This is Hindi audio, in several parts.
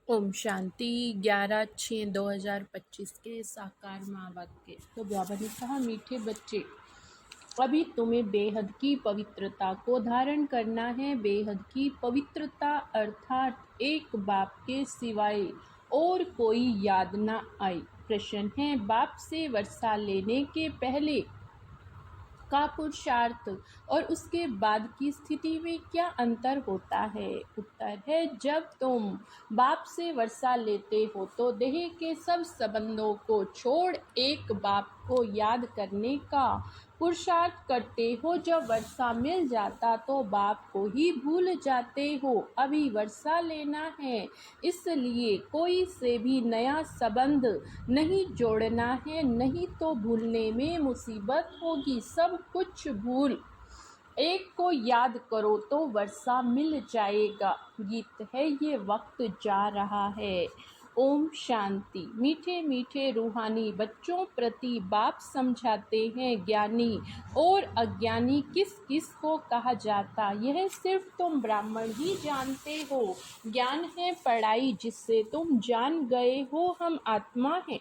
ओम शांति 11/6/2025 के साकार माँ वाक्य। तो बाबा ने कहा, मीठे बच्चे, अभी तुम्हें बेहद की पवित्रता को धारण करना है। बेहद की पवित्रता अर्थात एक बाप के सिवाय और कोई याद ना आए। प्रश्न है, बाप से वर्षा लेने के पहले का पुरुषार्थ और उसके बाद की स्थिति में क्या अंतर होता है? उत्तर है, जब तुम बाप से वर्षा लेते हो तो देह के सब संबंधों को छोड़ एक बाप को याद करने का पुरुषार्थ करते हो। जब वर्षा मिल जाता तो बाप को ही भूल जाते हो। अभी वर्षा लेना है, इसलिए कोई से भी नया संबंध नहीं जोड़ना है, नहीं तो भूलने में मुसीबत होगी। सब कुछ भूल एक को याद करो तो वर्षा मिल जाएगा। गीत है, ये वक्त जा रहा है। ओम शांति। मीठे मीठे रूहानी बच्चों प्रति बाप समझाते हैं, ज्ञानी और अज्ञानी किस किस को कहा जाता, यह सिर्फ तुम ब्राह्मण ही जानते हो। ज्ञान है पढ़ाई जिससे तुम जान गए हो हम आत्मा हैं,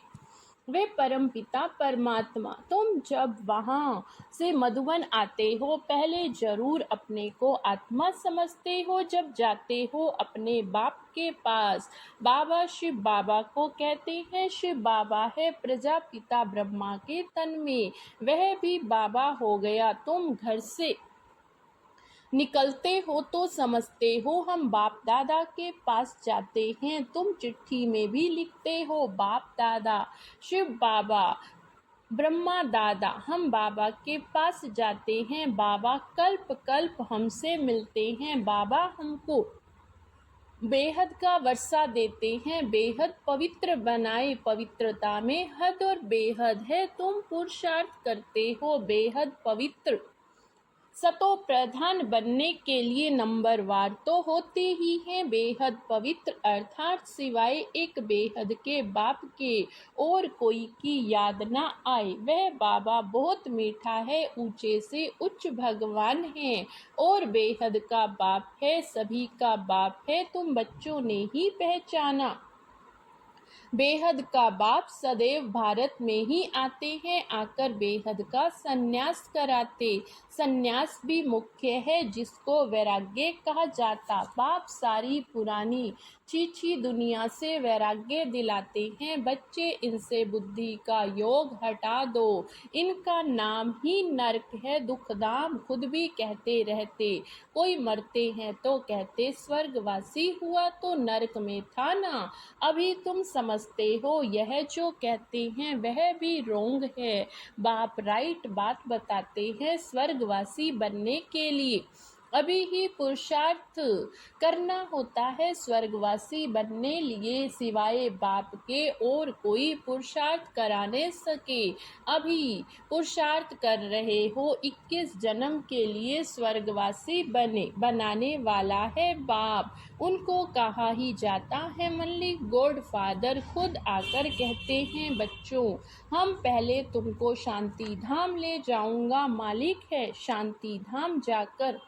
वे परम पिता परमात्मा। तुम जब वहाँ से मधुबन आते हो पहले जरूर अपने को आत्मा समझते हो। जब जाते हो अपने बाप के पास, बाबा शिव बाबा को कहते हैं। शिव बाबा है प्रजापिता ब्रह्मा के तन में, वह भी बाबा हो गया। तुम घर से निकलते हो तो समझते हो हम बाप दादा के पास जाते हैं। तुम चिट्ठी में भी लिखते हो बाप दादा, शिव बाबा, ब्रह्मा दादा। हम बाबा के पास जाते हैं, बाबा कल्प कल्प हमसे मिलते हैं। बाबा हमको बेहद का वर्षा देते हैं, बेहद पवित्र बनाए। पवित्रता में हद और बेहद है, तुम पुरुषार्थ करते हो बेहद पवित्र। सतो प्रधान बनने के लिए नंबरवार तो होते ही हैं। बेहद पवित्र अर्थात सिवाय एक बेहद के बाप के और कोई की याद ना आए। वह बाबा बहुत मीठा है, ऊंचे से उच्च भगवान है और बेहद का बाप है, सभी का बाप है। तुम बच्चों ने ही पहचाना, बेहद का बाप सदैव भारत में ही आते हैं, आकर बेहद का सन्यास कराते। सन्यास भी मुख्य है जिसको वैराग्य कहा जाता। बाप सारी पुरानी छीछी दुनिया से वैराग्य दिलाते हैं। बच्चे, इनसे बुद्धि का योग हटा दो, इनका नाम ही नरक है, दुखधाम। खुद भी कहते रहते, कोई मरते हैं तो कहते स्वर्गवासी हुआ तो नरक में था ना। अभी तुम समझते हो यह जो कहते हैं वह भी रोंग है। बाप राइट बात बताते हैं। स्वर्गवासी बनने के लिए अभी ही पुरुषार्थ करना होता है। स्वर्गवासी बनने लिए सिवाय बाप के और कोई पुरुषार्थ करा नहीं सके। अभी पुरुषार्थ कर रहे हो, 21 जन्म के लिए स्वर्गवासी बनाने वाला है बाप। उनको कहा ही जाता है मल्लिक गॉड फादर। खुद आकर कहते हैं, बच्चों हम पहले तुमको शांति धाम ले जाऊंगा। मालिक है शांति धाम जाकर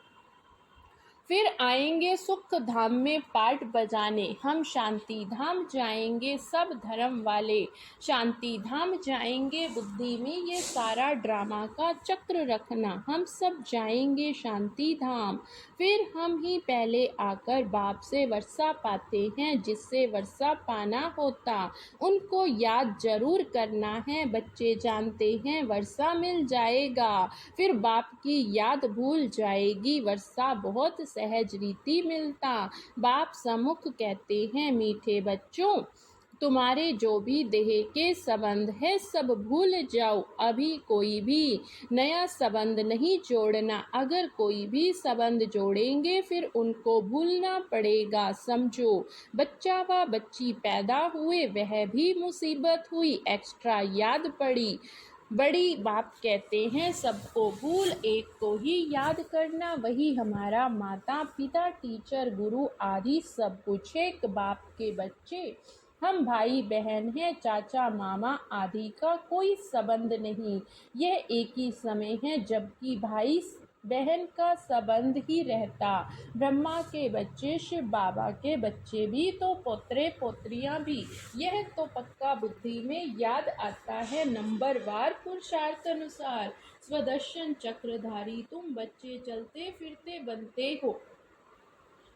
फिर आएंगे सुख धाम में पाठ बजाने। हम शांति धाम जाएंगे, सब धर्म वाले शांति धाम जाएंगे। बुद्धि में ये सारा ड्रामा का चक्र रखना, हम सब जाएंगे शांति धाम। फिर हम ही पहले आकर बाप से वर्षा पाते हैं, जिससे वर्षा पाना होता उनको याद जरूर करना है। बच्चे जानते हैं वर्षा मिल जाएगा, फिर बाप की याद भूल जाएगी। वर्षा बहुत सहज रीति मिलता। बाप सम्मुख कहते हैं, मीठे बच्चों तुम्हारे जो भी देह के संबंध है सब भूल जाओ। अभी कोई भी नया संबंध नहीं जोड़ना। अगर कोई भी संबंध जोड़ेंगे फिर उनको भूलना पड़ेगा। समझो, बच्चा व बच्ची पैदा हुए, वह भी मुसीबत हुई, एक्स्ट्रा याद पड़ी। बड़ी बाप कहते हैं सबको भूल एक को ही याद करना। वही हमारा माता पिता टीचर गुरु आदि सब कुछ। एक बाप के बच्चे हम भाई बहन हैं, चाचा मामा आदि का कोई संबंध नहीं। यह एक ही समय है जबकि भाई बहन का संबंध ही रहता। ब्रह्मा के बच्चे शिव बाबा के बच्चे भी तो पोतरे पोत्रियां भी। यह तो पक्का बुद्धि में याद आता है नंबरवार पुरुषार्थ अनुसार। स्वदर्शन चक्रधारी तुम बच्चे चलते फिरते बनते हो।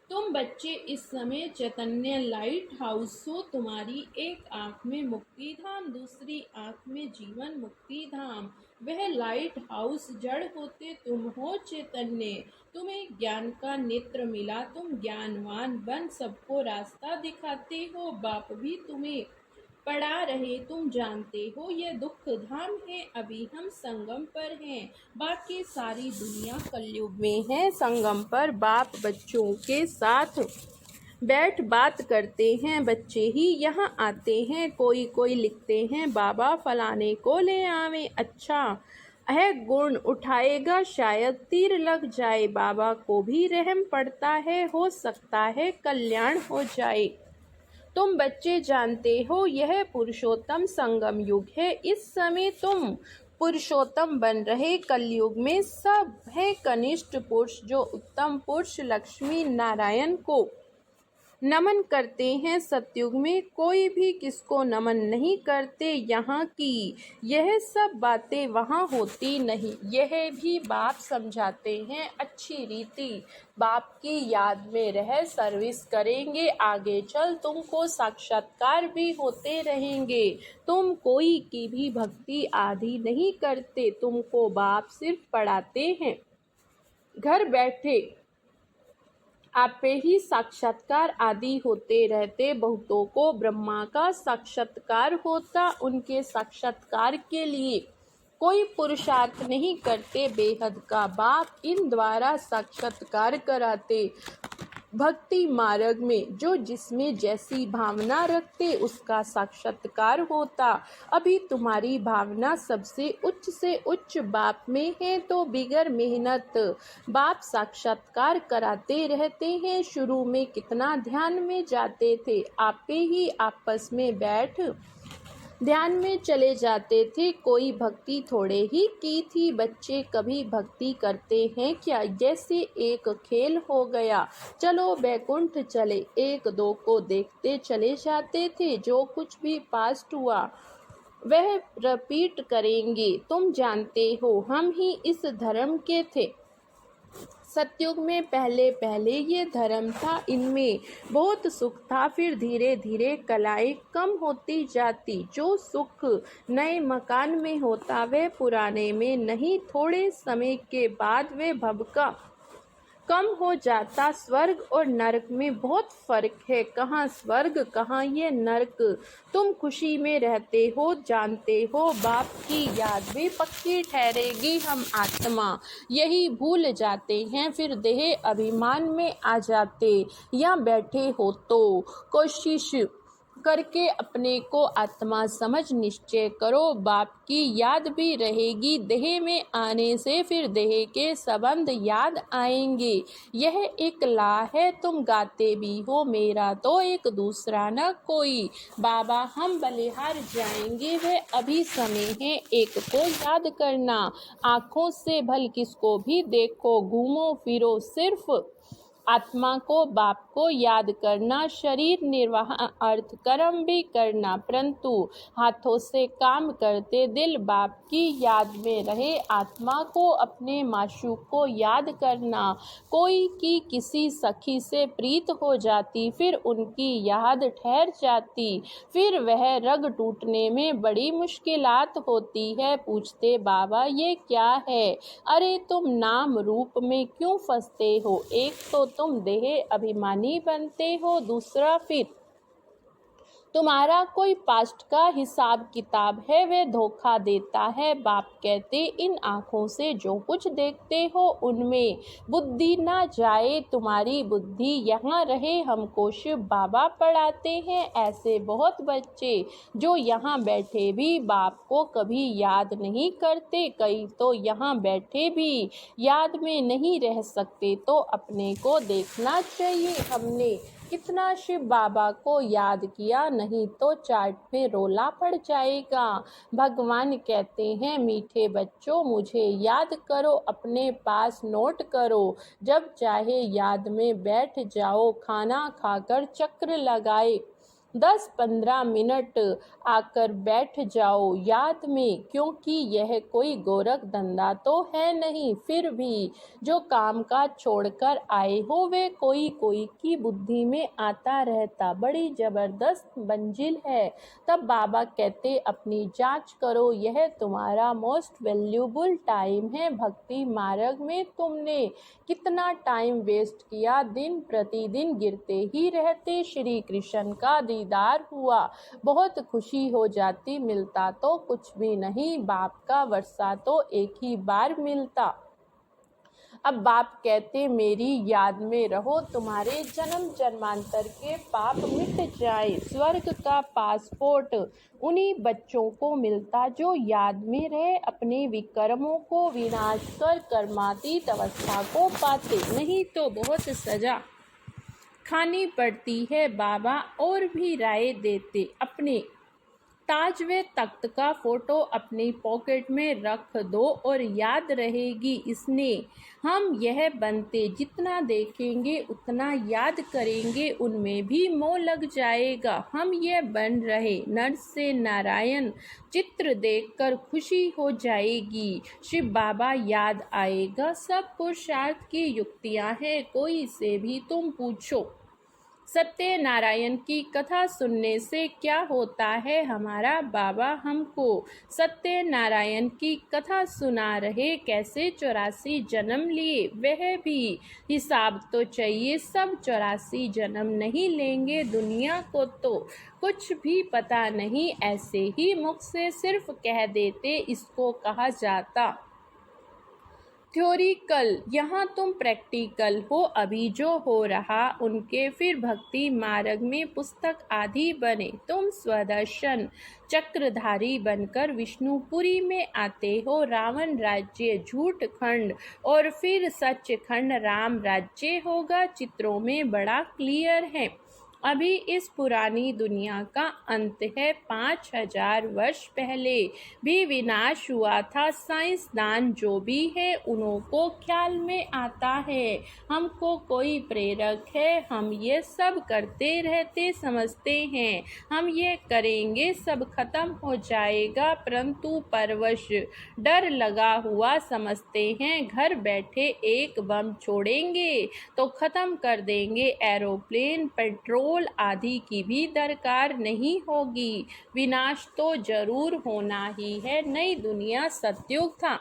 तुम बच्चे इस समय चैतन्य लाइट हाउस हो। तुम्हारी एक आंख में मुक्ति धाम, दूसरी आंख में जीवन मुक्ति धाम। वह लाइट हाउस जड़ होते तुम हो चैतन्य। तुम्हें ज्ञान का नेत्र मिला, तुम ज्ञानवान बन सबको रास्ता दिखाते हो। बाप भी तुम्हें पढ़ा रहे, तुम जानते हो यह दुख धाम है। अभी हम संगम पर हैं, बाकी सारी दुनिया कलयुग में है। संगम पर बाप बच्चों के साथ बैठ बात करते हैं। बच्चे ही यहाँ आते हैं, कोई कोई लिखते हैं बाबा फलाने को ले आवे। अच्छा है गुण उठाएगा शायद तीर लग जाए। बाबा को भी रहम पड़ता है, हो सकता है कल्याण हो जाए। तुम बच्चे जानते हो यह पुरुषोत्तम संगम युग है। इस समय तुम पुरुषोत्तम बन रहे कलयुग में सब है कनिष्ठ पुरुष जो उत्तम पुरुष लक्ष्मी नारायण को नमन करते हैं। सतयुग में कोई भी किसको नमन नहीं करते। यहाँ की यह सब बातें वहाँ होती नहीं, यह भी बाप समझाते हैं अच्छी रीति। बाप की याद में रह सर्विस करेंगे, आगे चल तुमको साक्षात्कार भी होते रहेंगे। तुम कोई की भी भक्ति आदि नहीं करते, तुमको बाप सिर्फ पढ़ाते हैं। घर बैठे आप पे ही साक्षात्कार आदि होते रहते। बहुतों को ब्रह्मा का साक्षात्कार होता, उनके साक्षात्कार के लिए कोई पुरुषार्थ नहीं करते। बेहद का बाप इन द्वारा साक्षात्कार कराते। भक्ति मार्ग में जो जिसमें जैसी भावना रखते उसका साक्षात्कार होता। अभी तुम्हारी भावना सबसे उच्च से उच्च बाप में है, तो बिगर मेहनत बाप साक्षात्कार कराते रहते हैं। शुरू में कितना ध्यान में जाते थे, आप पे ही आपस में बैठ ध्यान में चले जाते थे। कोई भक्ति थोड़े ही की थी। बच्चे कभी भक्ति करते हैं क्या? जैसे एक खेल हो गया, चलो बैकुंठ चले, एक दो को देखते चले जाते थे। जो कुछ भी पास्ट हुआ वह रिपीट करेंगे। तुम जानते हो हम ही इस धर्म के थे। सतयुग में पहले पहले ये धर्म था, इनमें बहुत सुख था। फिर धीरे धीरे कलाएं कम होती जाती। जो सुख नए मकान में होता वह पुराने में नहीं। थोड़े समय के बाद वह भबका कम हो जाता। स्वर्ग और नरक में बहुत फर्क है, कहाँ स्वर्ग कहाँ ये नरक। तुम खुशी में रहते हो, जानते हो बाप की याद भी पक्की ठहरेगी। हम आत्मा यही भूल जाते हैं, फिर देह अभिमान में आ जाते। या बैठे हो तो कोशिश करके अपने को आत्मा समझ निश्चय करो। बाप की याद भी रहेगी। देह में आने से फिर देह के संबंध याद आएंगे। यह एक ला है, तुम गाते भी हो मेरा तो एक दूसरा न कोई। बाबा हम बलिहार जाएंगे, वह अभी समय है एक को याद करना। आँखों से भल किसको भी देखो, घूमो फिरो सिर्फ आत्मा को बाप को याद करना। शरीर निर्वाह अर्थ कर्म भी करना, परंतु हाथों से काम करते दिल बाप की याद में रहे। आत्मा को अपने माशूक को याद करना। कोई की किसी सखी से प्रीत हो जाती, फिर उनकी याद ठहर जाती। फिर वह रग टूटने में बड़ी मुश्किलात होती है। पूछते बाबा ये क्या है? अरे तुम नाम रूप में क्यों फंसते हो? एक तो तुम देह अभिमानी बनते हो, दूसरा फिर तुम्हारा कोई पास्ट का हिसाब किताब है वह धोखा देता है। बाप कहते इन आँखों से जो कुछ देखते हो उनमें बुद्धि ना जाए, तुम्हारी बुद्धि यहाँ रहे। हमको शिव बाबा पढ़ाते हैं। ऐसे बहुत बच्चे जो यहाँ बैठे भी बाप को कभी याद नहीं करते। कई तो यहाँ बैठे भी याद में नहीं रह सकते, तो अपने को देखना चाहिए। हमने इतना शिव बाबा को याद किया, नहीं तो चार्ट में रोला पड़ जाएगा। भगवान कहते हैं, मीठे बच्चों मुझे याद करो, अपने पास नोट करो, जब चाहे याद में बैठ जाओ, खाना खाकर चक्र लगाए 10-15 मिनट आकर बैठ जाओ याद में, क्योंकि यह कोई गोरख धंधा तो है नहीं। फिर भी जो काम काज छोड़कर आए हो वे कोई कोई की बुद्धि में आता रहता, बड़ी जबरदस्त मंजिल है। तब बाबा कहते, अपनी जांच करो, यह तुम्हारा मोस्ट वैल्यूबल टाइम है। भक्ति मार्ग में तुमने कितना टाइम वेस्ट किया, दिन प्रतिदिन गिरते ही रहते। श्री कृष्ण का दीदार हुआ, बहुत खुशी हो जाती, मिलता तो कुछ भी नहीं, बाप का वर्षा तो एक ही बार मिलता। अब बाप कहते, मेरी याद में रहो, तुम्हारे जन्म जन्मांतर के पाप मिट जाए। स्वर्ग का पासपोर्ट उन्हीं बच्चों को मिलता जो याद में रहे, अपने विकर्मों को विनाश कर कर्मातीत अवस्था को पाते, नहीं तो बहुत सजा खानी पड़ती है। बाबा और भी राय देते, अपने ताज व तख्त का फोटो अपनी पॉकेट में रख दो और याद रहेगी इसने। हम यह बनते जितना देखेंगे उतना याद करेंगे, उनमें भी मोह लग जाएगा। हम ये बन रहे नर से नारायण चित्र देखकर खुशी हो जाएगी। शिव बाबा याद आएगा। सब पुरुषार्थ की युक्तियां हैं, कोई से भी तुम पूछो। सत्यनारायण की कथा सुनने से क्या होता है, हमारा बाबा हमको सत्यनारायण की कथा सुना रहे, कैसे 84 जन्म लिए, वह भी हिसाब तो चाहिए। सब 84 जन्म नहीं लेंगे, दुनिया को तो कुछ भी पता नहीं, ऐसे ही मुख से सिर्फ कह देते, इसको कहा जाता थ्योरिकल। यहाँ तुम प्रैक्टिकल हो, अभी जो हो रहा उनके। फिर भक्ति मार्ग में पुस्तक आदि बने, तुम स्वदर्शन चक्रधारी बनकर विष्णुपुरी में आते हो। रावण राज्य झूठ खंड और फिर सच खंड राम राज्य होगा, चित्रों में बड़ा क्लियर है। अभी इस पुरानी दुनिया का अंत है। 5000 वर्ष पहले भी विनाश हुआ था। साइंसदान जो भी है उनको ख्याल में आता है, हमको कोई प्रेरक है, हम ये सब करते रहते समझते हैं, हम ये करेंगे सब खत्म हो जाएगा, परंतु परवश डर लगा हुआ समझते हैं। घर बैठे एक बम छोड़ेंगे तो खत्म कर देंगे, एरोप्लेन पेट्रोल आदि की भी दरकार नहीं होगी। विनाश तो जरूर होना ही है। नई दुनिया सतयुग था,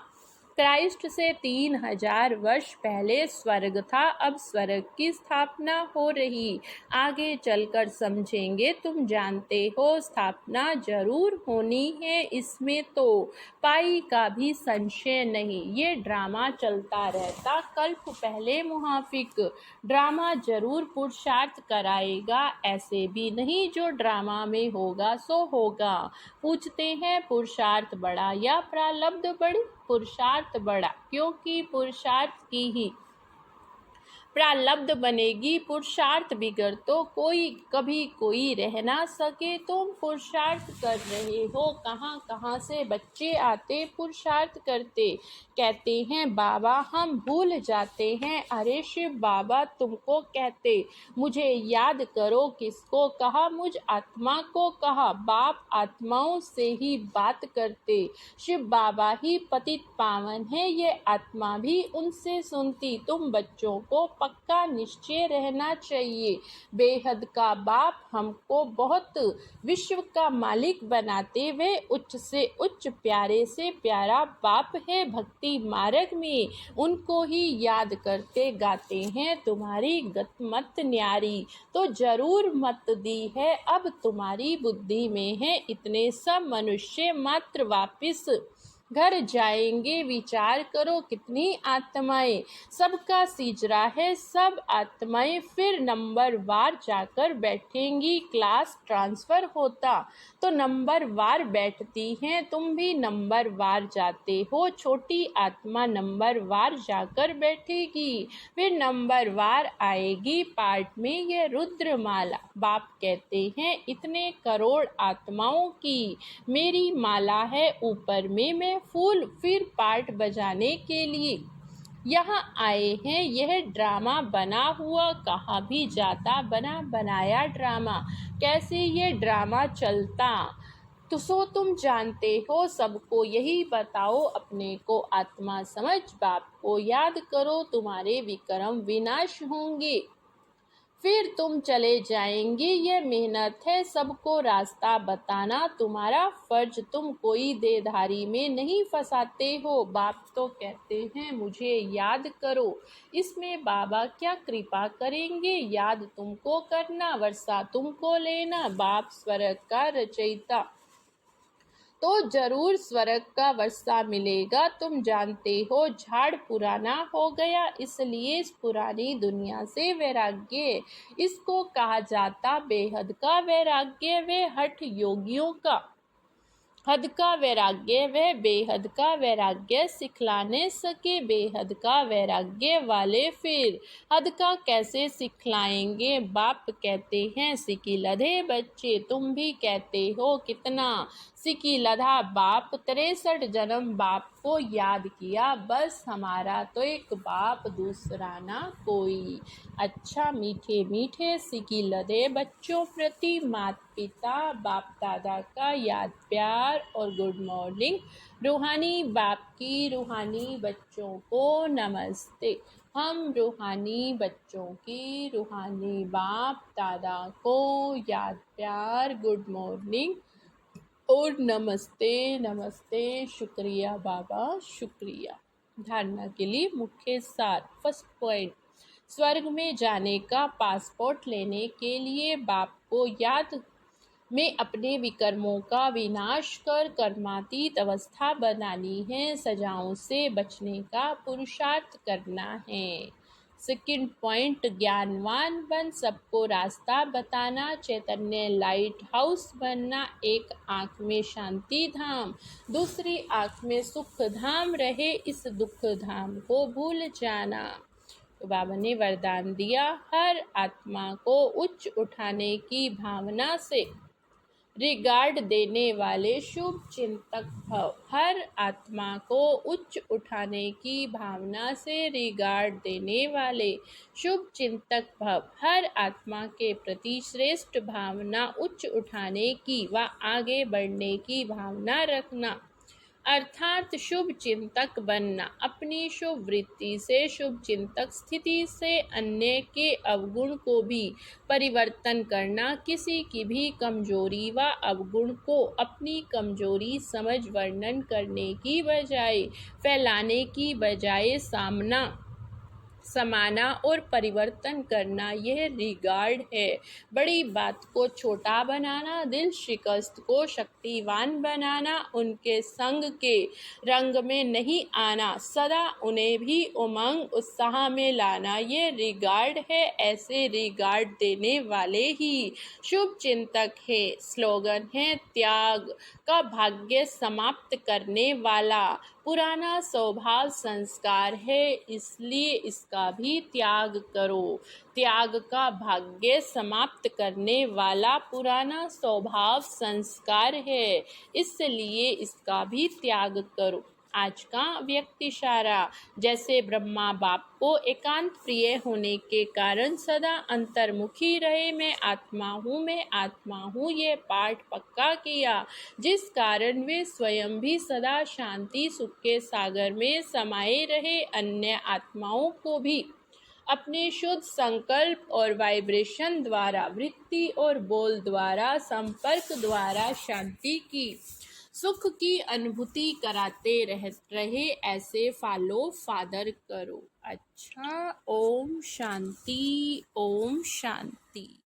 क्राइस्ट से 3000 वर्ष पहले स्वर्ग था, अब स्वर्ग की स्थापना हो रही। आगे चलकर समझेंगे, तुम जानते हो स्थापना जरूर होनी है, इसमें तो पाई का भी संशय नहीं। ये ड्रामा चलता रहता, कल्प पहले मुहाफिक ड्रामा जरूर पुरुषार्थ कराएगा, ऐसे भी नहीं जो ड्रामा में होगा सो होगा। पूछते हैं पुरुषार्थ बड़ा या प्रारब्ध बड़ी? पुरुषार्थ बड़ा, क्योंकि पुरुषार्थ की ही प्रारब्ध बनेगी। पुरुषार्थ बिगड़ तो कोई कभी कोई रह ना सके। तुम पुरुषार्थ कर रहे हो, कहाँ कहाँ से बच्चे आते पुरुषार्थ करते, कहते हैं बाबा हम भूल जाते हैं। अरे शिव बाबा तुमको कहते, मुझे याद करो, किसको कहा? मुझ आत्मा को कहा। बाप आत्माओं से ही बात करते, शिव बाबा ही पतित पावन है, ये आत्मा भी उनसे सुनती। तुम बच्चों को पक्का निश्चय रहना चाहिए, बेहद का बाप हमको बहुत विश्व का मालिक बनाते, वे उच्च से उच्च प्यारे से प्यारा बाप है। भक्ति मार्ग में उनको ही याद करते गाते हैं, तुम्हारी गत मत न्यारी तो जरूर मत दी है, अब तुम्हारी बुद्धि में है। इतने सब मनुष्य मात्र वापिस घर जाएंगे विचार करो कितनी आत्माएं, सबका सिजरा है सब आत्माएं, फिर नंबर वार जाकर बैठेंगी, क्लास ट्रांसफर होता तो नंबर वार बैठती हैं, तुम भी नंबर वार जाते हो, छोटी आत्मा नंबर वार जाकर बैठेगी, फिर नंबर वार आएगी पार्ट में ये रुद्रमाला। बाप कहते हैं इतने करोड़ आत्माओं की मेरी माला है ऊपर में, मैं फूल फिर पार्ट बजाने के लिए यहाँ आए हैं, यह ड्रामा बना हुआ कहाँ भी जाता, बना बनाया ड्रामा कैसे ये ड्रामा चलता, तो सो तुम जानते हो सबको यही बताओ, अपने को आत्मा समझ बाप को याद करो, तुम्हारे विक्रम विनाश होंगे, फिर तुम चले जाएंगे, ये मेहनत है सबको रास्ता बताना, तुम्हारा फर्ज, तुम कोई देधारी में नहीं फंसाते हो। बाप तो कहते हैं मुझे याद करो, इसमें बाबा क्या कृपा करेंगे, याद तुमको करना, वर्षा तुमको लेना, बाप स्वर्ग का रचयिता तो जरूर स्वर्ग का वर्षा मिलेगा, तुम जानते हो झाड़ पुराना हो गया, इसलिए इस पुरानी दुनिया से वैराग्य, इसको कहा जाता बेहद का वैराग्य, वे हठ योगियों का हद का वैराग्य, वह बेहद का वैराग्य सिखलाने सके, बेहद का वैराग्य वाले फिर हद का कैसे सिखलाएंगे, बाप कहते हैं सिकी लधे बच्चे, तुम भी कहते हो कितना सिकी लधा, बाप 63 जन्म बाप को याद किया, बस हमारा तो एक बाप दूसरा ना कोई। अच्छा मीठे मीठे सिकी लधे बच्चों प्रति माता पिता बाप दादा का याद प्यार और गुड मॉर्निंग, रूहानी बाप की रूहानी बच्चों को नमस्ते, हम रूहानी बच्चों की रूहानी बाप दादा को याद प्यार गुड मॉर्निंग और नमस्ते नमस्ते, शुक्रिया बाबा शुक्रिया। धारणा के लिए मुख्य सार। फर्स्ट पॉइंट, स्वर्ग में जाने का पासपोर्ट लेने के लिए बाप को याद में अपने विकर्मों का विनाश कर कर्मातीत अवस्था बनानी है, सजाओं से बचने का पुरुषार्थ करना है। सेकंड पॉइंट, ज्ञानवान बन सबको रास्ता बताना, चैतन्य लाइट हाउस बनना, एक आँख में शांति धाम दूसरी आँख में सुख धाम रहे, इस दुख धाम को भूल जाना। तो बाबा ने वरदान दिया, हर आत्मा को उच्च उठाने की भावना से रिगार्ड देने वाले शुभ चिंतक भव, हर आत्मा को उच्च उठाने की भावना से रिगार्ड देने वाले शुभ चिंतक भव, हर आत्मा के प्रति श्रेष्ठ भावना उच्च उठाने की व आगे बढ़ने की भावना रखना, अर्थात शुभ चिंतक बनना, अपनी शुभ वृत्ति से शुभ चिंतक स्थिति से अन्य के अवगुण को भी परिवर्तन करना, किसी की भी कमजोरी व अवगुण को अपनी कमजोरी समझ वर्णन करने की बजाय, फैलाने की बजाय सामना समाना और परिवर्तन करना, यह रिगार्ड है। बड़ी बात को छोटा बनाना, दिल शिकस्त को शक्तिवान बनाना, उनके संग के रंग में नहीं आना, सदा उन्हें भी उमंग उत्साह में लाना, ये रिगार्ड है। ऐसे रिगार्ड देने वाले ही शुभ चिंतक है। स्लोगन है, त्याग का भाग्य समाप्त करने वाला पुराना स्वभाव संस्कार है, इसलिए इसका भी त्याग करो। त्याग का भाग्य समाप्त करने वाला पुराना स्वभाव संस्कार है, इसलिए इसका भी त्याग करो। आज का व्यक्ति इशारा, जैसे ब्रह्मा बाप को एकांत प्रिय होने के कारण सदा अंतर्मुखी रहे, मैं आत्मा हूँ ये पाठ पक्का किया, जिस कारण वे स्वयं भी सदा शांति सुख के सागर में समाये रहे, अन्य आत्माओं को भी अपने शुद्ध संकल्प और वाइब्रेशन द्वारा, वृत्ति और बोल द्वारा, संपर्क द्वारा शांति की सुख की अनुभूति कराते रहे, ऐसे फॉलो फादर करो। अच्छा, ओम शांति ओम शांति।